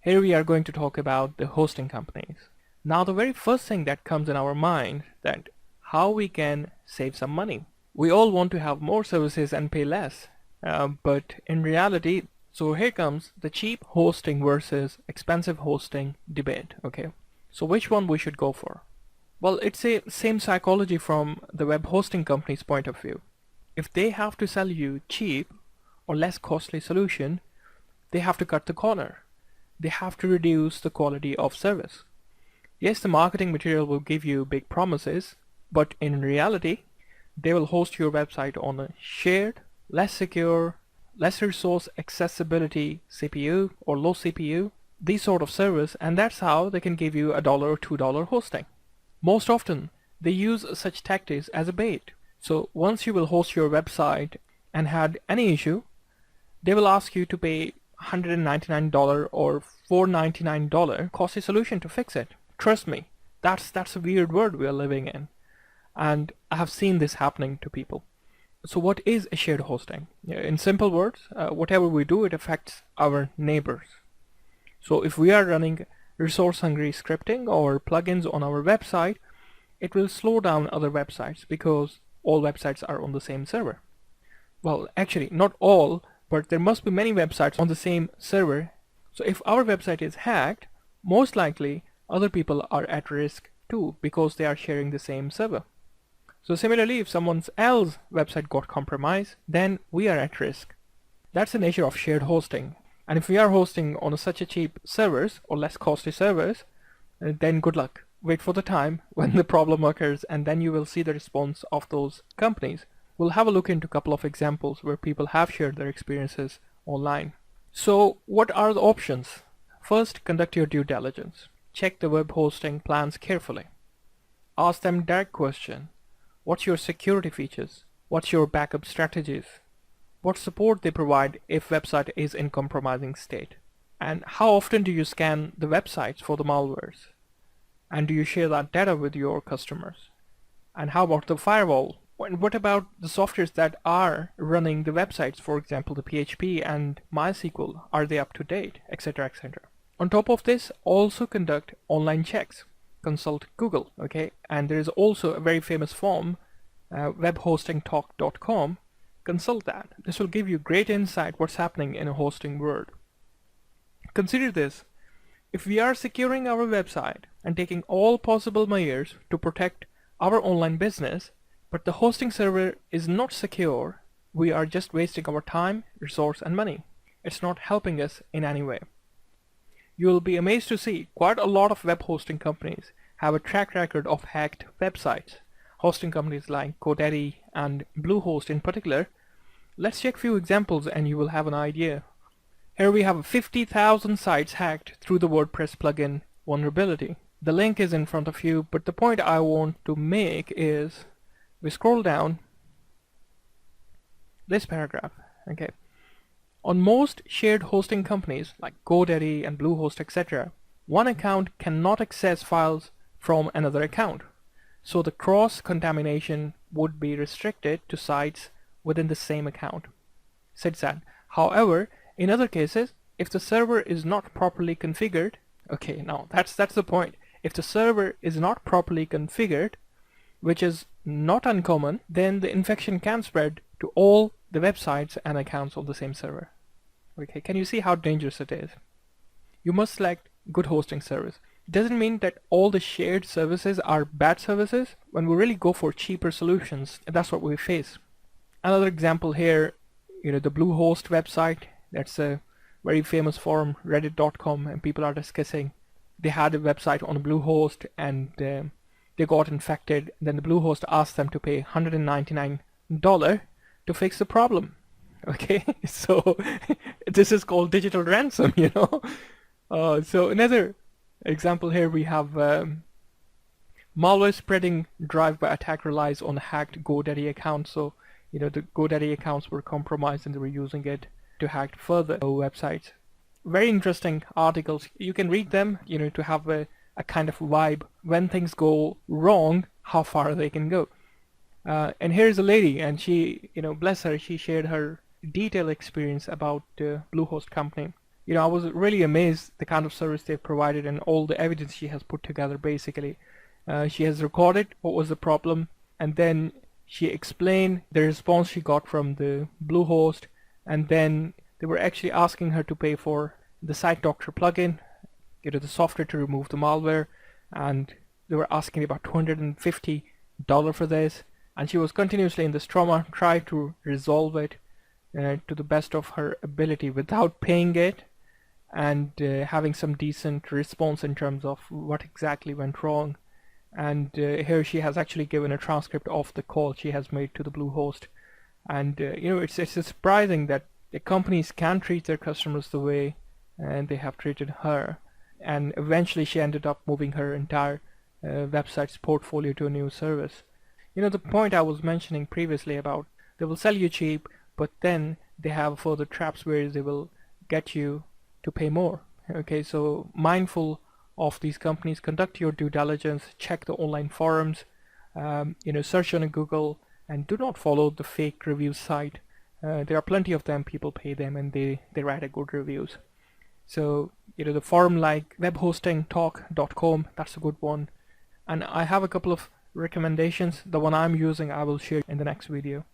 Here we are going to talk about the hosting companies. Now the very first thing that comes in our mind that how we can save some money. We all want to have more services and pay less, but in reality, so here comes the cheap hosting versus expensive hosting debate. Okay, so which one we should go for? Well, it's the same psychology from the web hosting company's point of view. If they have to sell you cheap or less costly solution, they have to cut the corner. They have to reduce the quality of service. Yes, the marketing material will give you big promises, but in reality, they will host your website on a shared, less secure, less resource accessibility CPU or low CPU, these sort of service, and that's how they can give you $1 or $2 hosting. Most often, they use such tactics as a bait. So once you will host your website and had any issue, they will ask you to pay $199 or $499 costly solution to fix it. Trust me, that's a weird world we are living in. And I have seen this happening to people. So what is a shared hosting? In simple words, whatever we do, it affects our neighbors. So if we are running resource-hungry scripting or plugins on our website, it will slow down other websites because all websites are on the same server. Well, actually, not all, but there must be many websites on the same server. So if our website is hacked, most likely other people are at risk too because they are sharing the same server. So similarly, if someone else's website got compromised, then we are at risk. That's the nature of shared hosting. And if we are hosting on such a cheap servers or less costly servers, then good luck. Wait for the time when the problem occurs, and then you will see the response of those companies. We'll have a look into a couple of examples where people have shared their experiences online. So what are the options? First, conduct your due diligence. Check the web hosting plans carefully. Ask them direct question. What's your security features? What's your backup strategies? What support they provide if website is in compromising state? And how often do you scan the websites for the malwares? And do you share that data with your customers? And how about the firewall? And what about the softwares that are running the websites, for example, the PHP and MySQL? Are they up to date, etc., etc.? On top of this, also conduct online checks. Consult Google, okay? And there is also a very famous form, webhostingtalk.com. Consult that. This will give you great insight what's happening in a hosting world. Consider this. If we are securing our website and taking all possible measures to protect our online business, but the hosting server is not secure, we are just wasting our time, resource, and money. It's not helping us in any way. You will be amazed to see quite a lot of web hosting companies have a track record of hacked websites. Hosting companies like GoDaddy and Bluehost in particular. Let's check few examples and you will have an idea. Here we have 50,000 sites hacked through the WordPress plugin vulnerability. The link is in front of you, but the point I want to make is we scroll down this paragraph. Okay. On most shared hosting companies like GoDaddy and Bluehost, etc., one account cannot access files from another account. So the cross-contamination would be restricted to sites within the same account. Said that. However, in other cases, if the server is not properly configured, okay, now that's the point. If the server is not properly configured, which is not uncommon, then the infection can spread to all the websites and accounts on the same server. Okay, can you see how dangerous it is? You must select good hosting service. It doesn't mean that all the shared services are bad services. When we really go for cheaper solutions, that's what we face. Another example here, the Bluehost website, that's a very famous forum, reddit.com, and people are discussing they had a website on Bluehost and they got infected. Then the Bluehost asked them to pay $199 to fix the problem. Okay, so this is called digital ransom, So another example here we have malware spreading drive by attack relies on hacked GoDaddy accounts. So the GoDaddy accounts were compromised and they were using it to hack further websites. Very interesting articles. You can read them, to have a kind of vibe when things go wrong, how far they can go. And here's a lady, and she, bless her, she shared her detailed experience about Bluehost company. I was really amazed the kind of service they've provided and all the evidence she has put together. Basically, she has recorded what was the problem, and then she explained the response she got from the Bluehost, and then they were actually asking her to pay for the SiteDoctor plugin, the software to remove the malware, and they were asking about $250 for this, and she was continuously in this trauma, trying to resolve it to the best of her ability without paying it, and having some decent response in terms of what exactly went wrong. And here she has actually given a transcript of the call she has made to the Bluehost. And it's surprising that the companies can treat their customers the way they have treated her. And eventually she ended up moving her entire website's portfolio to a new service. The point I was mentioning previously about they will sell you cheap, but then they have further traps where they will get you to pay more. Okay, so mindful of these companies, conduct your due diligence, check the online forums, search on Google, and do not follow the fake review site. There are plenty of them, people pay them, and they write a good reviews. So the forum like webhostingtalk.com, that's a good one. And I have a couple of recommendations. The one I'm using I will share in the next video.